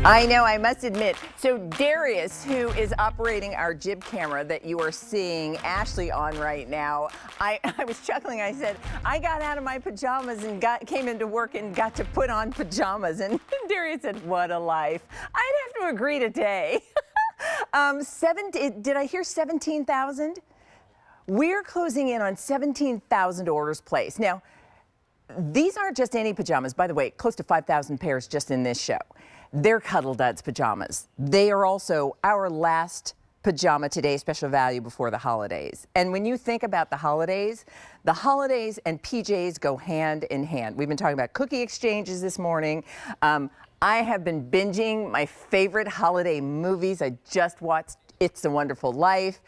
I know, I must admit. So Darius, who is operating our jib camera that you are seeing Ashley on right now, I was chuckling. I said, I got out of my pajamas and came into work and got to put on pajamas. And Darius said, what a life. I'd have to agree today. Did I hear 17,000? We're closing in on 17,000 orders placed. Now, these aren't just any pajamas. By the way, close to 5,000 pairs just in this show. They're Cuddl Duds pajamas. They are also our last pajama today special value before the holidays. And when you think about the holidays and PJs go hand in hand. We've been talking about cookie exchanges this morning. I have been binging my favorite holiday movies. I just watched It's a Wonderful Life.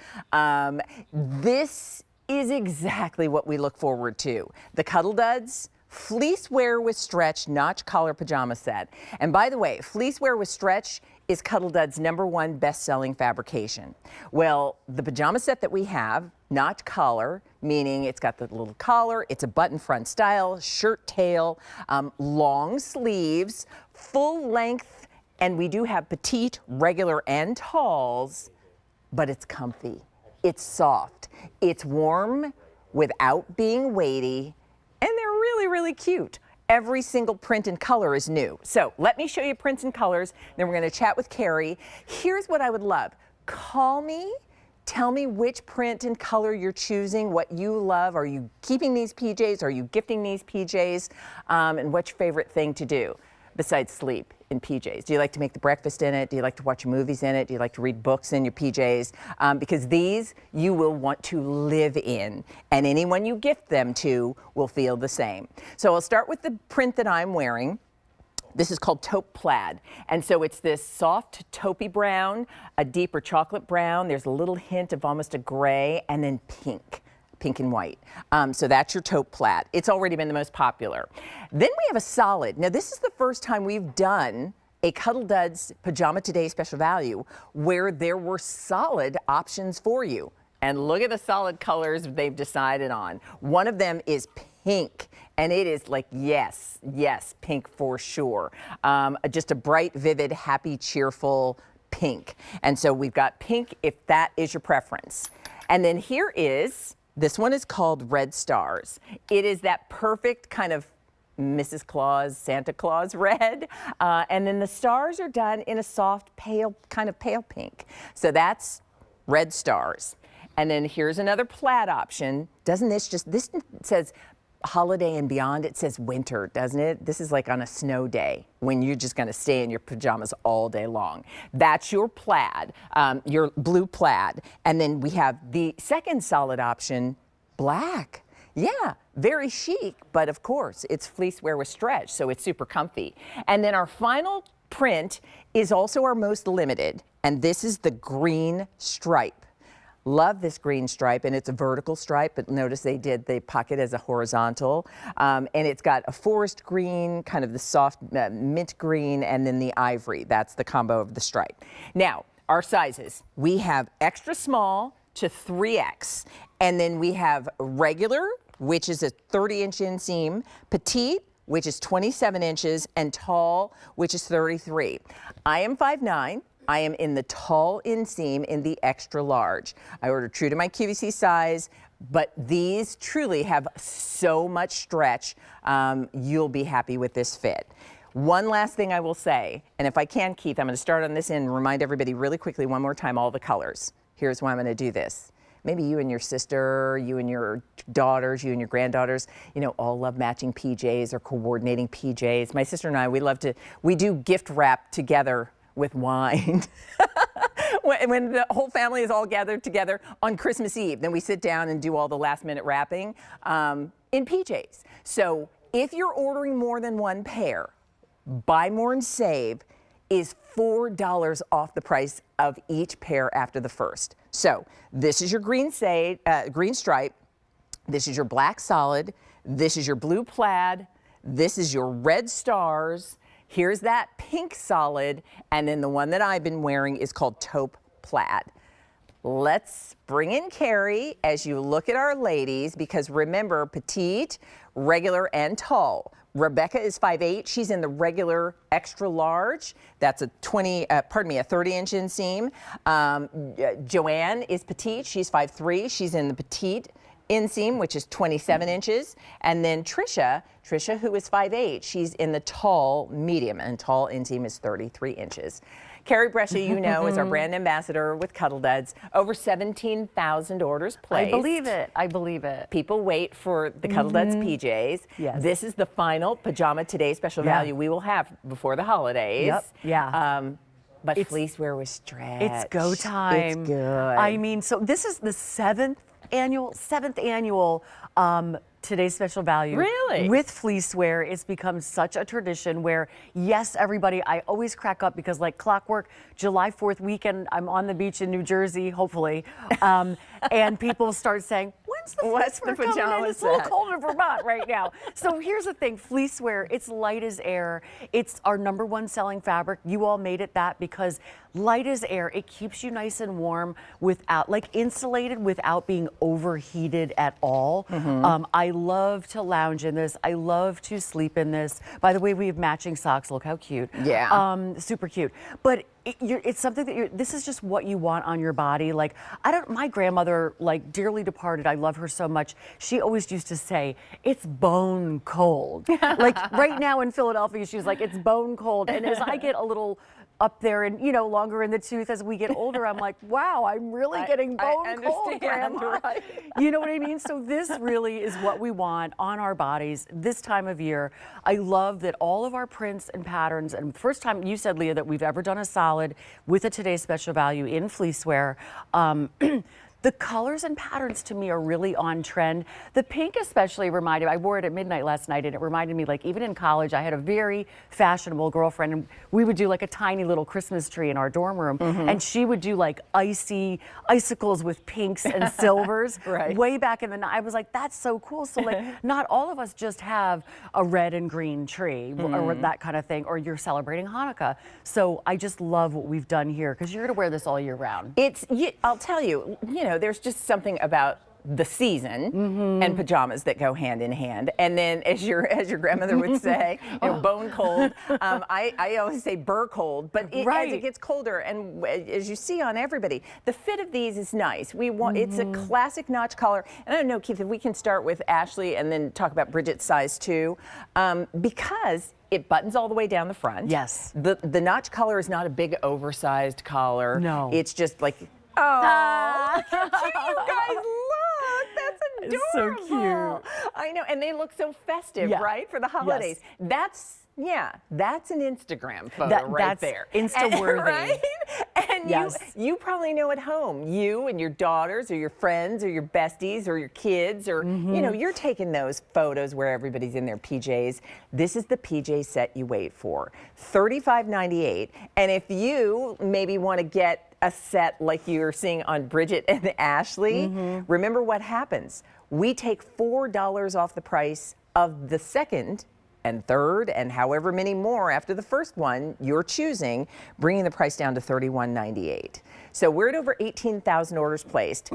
This is exactly what we look forward to. The Cuddl Duds Fleecewear with Stretch Notch Collar Pajama Set. And by the way, Fleecewear with Stretch is Cuddl Duds' #1 best-selling fabrication. Well, the pajama set that we have, notch collar, meaning it's got the little collar, it's a button front style, shirt tail, long sleeves, full length, and we do have petite, regular, and talls, but it's comfy, it's soft, it's warm without being weighty, and they're really, really cute. Every single print and color is new. So let me show you prints and colors, then we're gonna chat with Carrie. Here's what I would love. Call me, tell me which print and color you're choosing, what you love. Are you keeping these PJs? Are you gifting these PJs? And what's your favorite thing to do besides sleep in PJs? Do you like to make the breakfast in it? Do you like to watch movies in it? Do you like to read books in your PJs? Because these you will want to live in, and anyone you gift them to will feel the same. So I'll start with the print that I'm wearing. This is called taupe plaid, and so it's this soft taupey brown, a deeper chocolate brown. There's a little hint of almost a gray, and then pink and white. So that's your taupe plaid. It's already been the most popular. Then we have a solid. Now this is the first time we've done a Cuddl Duds Pajama Today special value where there were solid options for you. And look at the solid colors they've decided on. One of them is pink, and it is like, yes, pink for sure. Just a bright, vivid, happy, cheerful pink. And so we've got pink if that is your preference. And then here is, this one is called Red Stars. It is that perfect kind of Mrs. Claus, Santa Claus red. And then the stars are done in a soft, pale, kind of pale pink. So that's Red Stars. And then here's another plaid option. Doesn't this says holiday and beyond, it says winter, doesn't it? This is like on a snow day when you're just gonna stay in your pajamas all day long. That's your plaid, your blue plaid. And then we have the second solid option, black. Yeah, very chic, but of course it's Fleecewear with Stretch, so it's super comfy. And then our final print is also our most limited, and this is the green stripe. Love this green stripe, and it's a vertical stripe, but notice they did the pocket as a horizontal. And it's got a forest green, kind of the soft mint green, and then the ivory. That's the combo of the stripe. Now, our sizes. We have extra small to 3X, and then we have regular, which is a 30-inch inseam, petite, which is 27 inches, and tall, which is 33. I am 5'9". I am in the tall inseam in the extra large. I ordered true to my QVC size, but these truly have so much stretch. You'll be happy with this fit. One last thing I will say, and if I can, Keith, I'm gonna start on this end and remind everybody really quickly one more time all the colors. Here's why I'm gonna do this. Maybe you and your sister, you and your daughters, you and your granddaughters, you know, all love matching PJs or coordinating PJs. My sister and I, we do gift wrap together with wine. when the whole family is all gathered together on Christmas Eve, then we sit down and do all the last minute wrapping in PJs. So if you're ordering more than one pair, Buy More and Save is $4 off the price of each pair after the first. So this is your green stripe, this is your black solid, this is your blue plaid, this is your red stars, here's that pink solid, and then the one that I've been wearing is called taupe plaid. Let's bring in Carrie as you look at our ladies, because remember, petite, regular, and tall. Rebecca is 5'8". She's in the regular extra large. That's a 30-inch inseam. Joanne is petite. She's 5'3". She's in the petite inseam, which is 27 inches. And then Trisha, who is 5'8", she's in the tall medium, and tall inseam is 33 inches. Carrie Brescia, you know, is our brand ambassador with Cuddl Duds. Over 17,000 orders placed. I believe it. I believe it. People wait for the Cuddl Duds PJs. Yes. This is the final Pajama Today special value we will have before the holidays. Yep. Yeah. But Fleecewear was stretch. It's go time. It's good. I mean, so this is the seventh annual Today's Special Value. Really? With Fleecewear, it's become such a tradition where, yes, everybody, I always crack up because like clockwork, July 4th weekend, I'm on the beach in New Jersey, hopefully, and people start saying, what's the pajama coming in? It's a little cold in Vermont right now. So here's the thing, Fleecewear, it's light as air. It's our #1 selling fabric. You all made it that because light as air, it keeps you nice and warm without, like insulated without being overheated at all. I love to lounge in this. I love to sleep in this. By the way, we have matching socks. Look how cute. Yeah. Super cute. But it's something that this is just what you want on your body. Like, my grandmother, like dearly departed, I love her so much. She always used to say, it's bone cold. Like right now in Philadelphia, she's like, it's bone cold. And as I get a little up there and, you know, longer in the tooth as we get older, I'm like, wow, I'm really getting bone cold, Grandma. Right. You know what I mean? So this really is what we want on our bodies this time of year. I love that all of our prints and patterns, and the first time you said, Leah, that we've ever done a solid with a Today's Special Value in Fleecewear. The colors and patterns to me are really on trend. The pink especially I wore it at midnight last night and it reminded me, like, even in college, I had a very fashionable girlfriend and we would do like a tiny little Christmas tree in our dorm room and she would do like icicles with pinks and silvers. Right. Way back in the night. I was like, that's so cool. So like, not all of us just have a red and green tree or that kind of thing, or you're celebrating Hanukkah. So I just love what we've done here because you're gonna wear this all year round. I'll tell you, you know, there's just something about the season and pajamas that go hand in hand. And then, as your grandmother would say, you know, bone cold. I always say burr cold, but as it gets colder, and as you see on everybody, the fit of these is nice. It's a classic notch collar. And I don't know, Keith, if we can start with Ashley and then talk about Bridget's size too, because it buttons all the way down the front. Yes. The notch collar is not a big oversized collar. No. It's just like, oh, look at you guys, look, that's adorable. It's so cute. I know, and they look so festive, right, for the holidays. Yes. That's an Instagram photo right there. Insta-worthy. Right? And you probably know at home, you and your daughters or your friends or your besties or your kids or, you know, you're taking those photos where everybody's in their PJs. This is the PJ set you wait for. $35.98. And if you maybe want to get a set like you're seeing on Bridget and Ashley, remember what happens. We take $4 off the price of the second and third and however many more after the first one you're choosing, bringing the price down to $31.98. So we're at over 18,000 orders placed.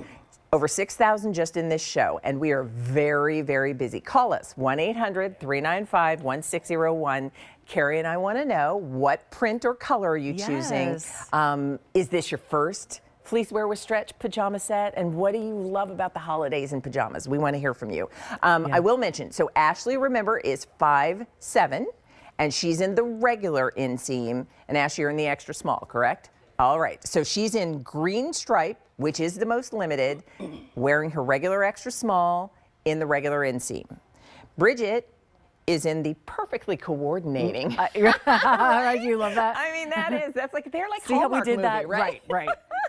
Over 6,000 just in this show, and we are very, very busy. Call us, 1-800-395-1601. Carrie and I want to know, what print or color are you choosing? Is this your first Fleecewear with stretch pajama set? And what do you love about the holidays and pajamas? We want to hear from you. I will mention, so Ashley, remember, is 5'7", and she's in the regular inseam, and Ashley, you're in the extra small, correct? All right, so she's in green stripe, which is the most limited, wearing her regular extra small in the regular inseam. Bridget is in the perfectly coordinating. You love that. I mean, that's like, they're like See Hallmark how we did movie, that? Right.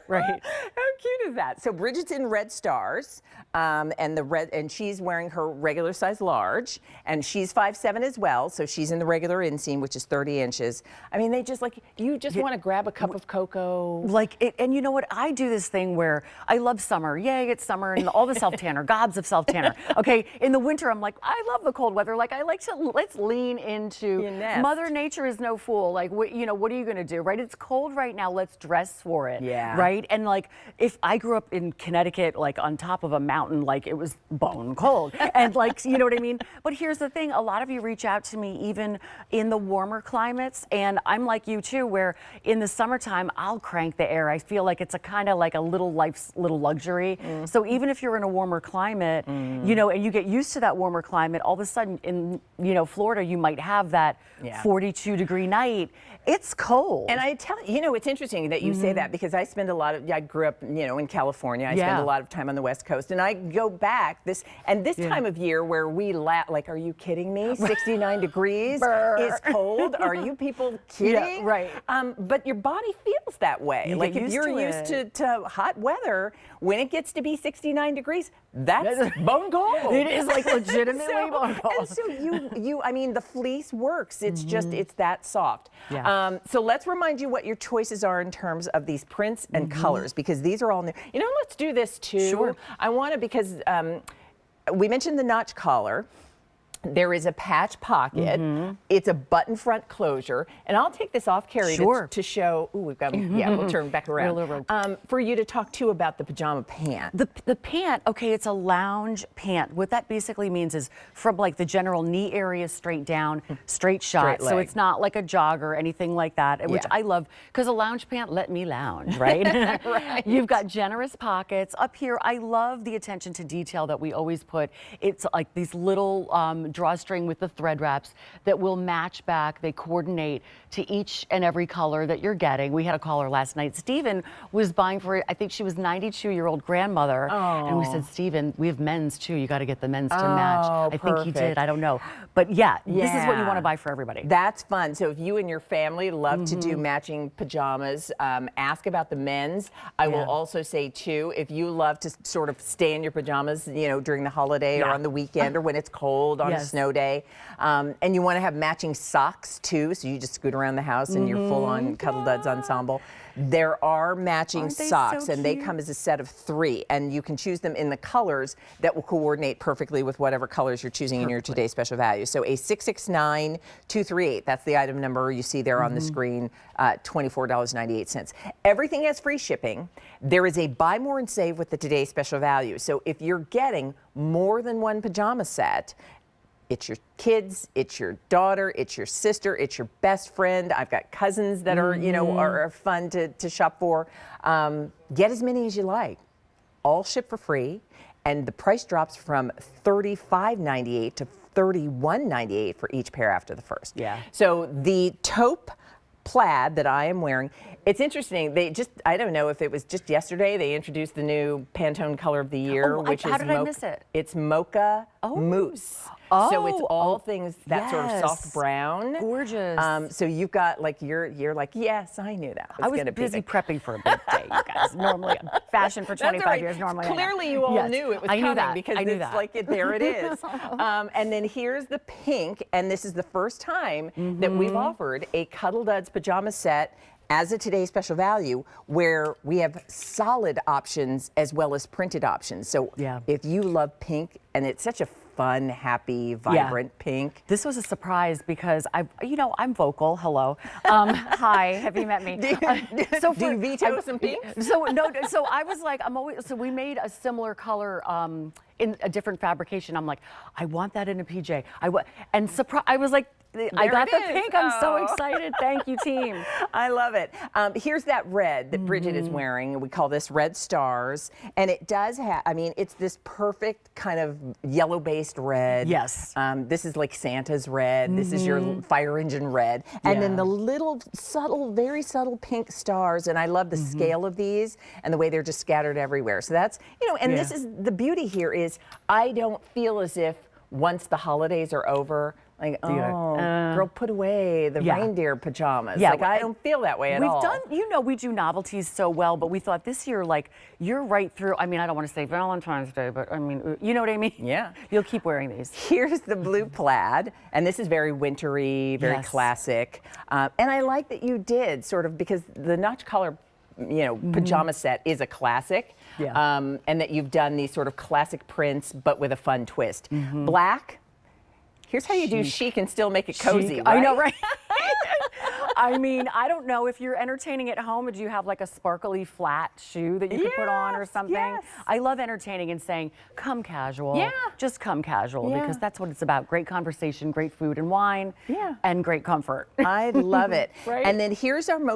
Right. How cute is that? So Bridget's in red stars, and she's wearing her regular size large, and she's 5'7" as well, so she's in the regular inseam, which is 30 inches. I mean, they just like, you just want to grab a cup of cocoa. Like it, and you know what? I do this thing where I love summer. Yay, it's summer and all the self-tanner, gobs of self-tanner. Okay, in the winter, I'm like, I love the cold weather. Like, I like to, let's lean into, Mother Nature is no fool. Like, you know, what are you going to do, right? It's cold right now. Let's dress for it. Yeah. Right? right? And like, if I grew up in Connecticut, like on top of a mountain, like it was bone cold. And like, you know what I mean? But here's the thing, a lot of you reach out to me even in the warmer climates. And I'm like you too, where in the summertime, I'll crank the air. I feel like it's a kind of like a little life's little luxury. So even if you're in a warmer climate, you know, and you get used to that warmer climate, all of a sudden in, you know, Florida, you might have that 42-degree night. It's cold. And I tell you, you know, it's interesting that you say that because I spend a lot of, I grew up, you know, in California. I spend a lot of time on the West Coast, and I go back this time of year where we like, are you kidding me? 69 degrees is cold. Are you people kidding? Yeah, right. But your body feels that way. You like get if used you're to used to hot weather, when it gets to be 69 degrees, that's bone cold. It is like legitimately bone cold. And so I mean, the fleece works. It's just, it's that soft. Yeah. So let's remind you what your choices are in terms of these prints and colors, because these are all new. You know, let's do this too. Sure. I want to, because we mentioned the notch collar. There is a patch pocket. It's a button front closure. And I'll take this off, Carrie, to show, ooh, we've got, we'll turn back around. For you to talk too about the pajama pant. The pant, okay, it's a lounge pant. What that basically means is from like the general knee area straight down, straight shot. So it's not like a jogger or anything like that, which I love, because a lounge pant, let me lounge, right? Right. You've got generous pockets. Up here, I love the attention to detail that we always put. It's like these little drawstring with the thread wraps that will match back. They coordinate to each and every color that you're getting. We had a caller last night. Stephen was buying for it. I think she was 92-year-old grandmother. And we said, Stephen, we have men's too. You got to get the men's to match. I think he did. I don't know. But yeah, this is what you want to buy for everybody. That's fun. So if you and your family love to do matching pajamas, ask about the men's. I will also say too, if you love to sort of stay in your pajamas, you know, during the holiday or on the weekend or when it's cold on a snow day, and you want to have matching socks too, so you just scoot around the house and you're full on Cuddl Duds ensemble. There are matching socks, and they come as a set of 3, and you can choose them in the colors that will coordinate perfectly with whatever colors you're choosing in your today's special value. So a 669238, that's the item number you see there on the screen, $24.98. Everything has free shipping. There is a buy more and save with the today's special value. So if you're getting more than one pajama set, it's your kids, it's your daughter, it's your sister, it's your best friend. I've got cousins that are, you know, are fun to shop for. Get as many as you like. All ship for free, and the price drops from $35.98 to $31.98 for each pair after the first. Yeah. So the taupe plaid that I am wearing, it's interesting. They just, I don't know if it was just yesterday, they introduced the new Pantone color of the year, which is how did I miss it? It's mocha mousse. So it's all things that sort of soft brown. Gorgeous. So you've got like, you're like, yes, I knew that was I was gonna busy be prepping for a big day, you guys. Normally, fashion for 25 years, normally. Clearly you all knew it was coming because I knew it's that. like, there it is. And then here's the pink, and this is the first time that we've offered a Cuddl Duds pajama set as a today's special value, where we have solid options as well as printed options. So if you love pink, and it's such a fun, happy, vibrant pink. This was a surprise because I'm vocal. Hello. Hi, have you met me? Do you veto some pink? So I was like, so we made a similar color in a different fabrication. I'm like, I want that in a PJ. I was like, I got the pink. I'm so excited. Thank you, team. I love it. Here's that red that Bridget is wearing. We call this Red Stars. And it does have, I mean, it's this perfect kind of yellow-based red. Yes. This is like Santa's red. This is your fire engine red. And then the little subtle, very subtle pink stars. And I love the scale of these and the way they're just scattered everywhere. So that's, you know, and this is, the beauty here is I don't feel as if once the holidays are over, like, girl, put away the reindeer pajamas. Yeah, like, I don't feel that way at all. We've done, you know, we do novelties so well, but we thought this year, like, you're right through. I mean, I don't want to say Valentine's Day, but I mean, you know what I mean? Yeah. You'll keep wearing these. Here's the blue plaid, and this is very wintry, very classic. And I like that you did sort of, because the notch collar, you know, pajama set is a classic. And that you've done these sort of classic prints, but with a fun twist. Black. Here's how you do chic and still make it cozy. Right? I know, right? I mean, I don't know if you're entertaining at home. Do you have like a sparkly flat shoe that you could put on or something? Yes. I love entertaining and saying, come casual. Yeah. Just come casual Yeah. because that's what it's about. Great conversation, great food and wine, Yeah. and great comfort. I love it. Right? And then here's our most